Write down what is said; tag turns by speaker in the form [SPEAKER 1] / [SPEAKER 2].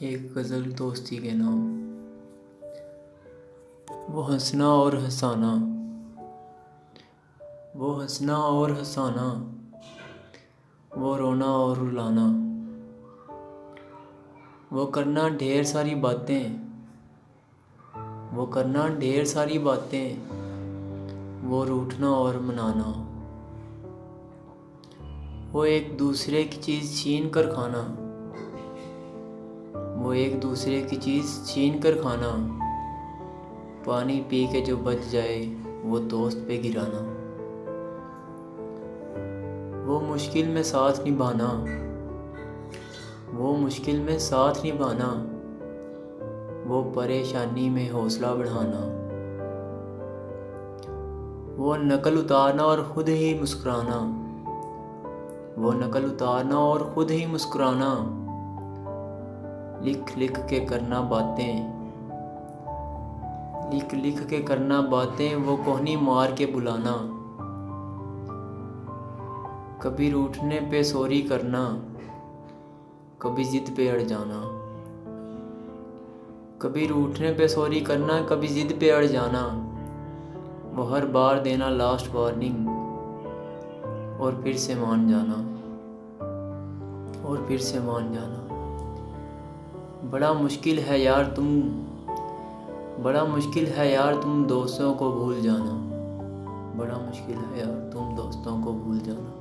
[SPEAKER 1] एक गज़ल दोस्ती के नाम। वो हंसना और हंसाना, वो हंसना और हंसाना, वो रोना और रुलाना, वो करना ढेर सारी बातें, वो करना ढेर सारी बातें, वो रूठना और मनाना, वो एक दूसरे की चीज़ छीन कर खाना, वो एक दूसरे की चीज़ छीन कर खाना, पानी पी के जो बच जाए वो दोस्त पे गिराना, वो मुश्किल में साथ निभाना, वो मुश्किल में साथ निभाना, वो परेशानी में हौसला बढ़ाना, वो नकल उतारना और खुद ही मुस्कुराना, वो नकल उतारना और खुद ही मुस्कुराना, लिख लिख के करना बातें, लिख लिख के करना बातें, वो कोहनी मार के बुलाना, कभी रूठने पे सॉरी करना, कभी जिद पे अड़ जाना, कभी रूठने पे सॉरी करना, कभी जिद पे अड़ जाना, वो हर बार देना लास्ट वार्निंग और फिर से मान जाना, और फिर से मान जाना। बड़ा मुश्किल है यार तुम दोस्तों को भूल जाना, बड़ा मुश्किल है यार तुम दोस्तों को भूल जाना।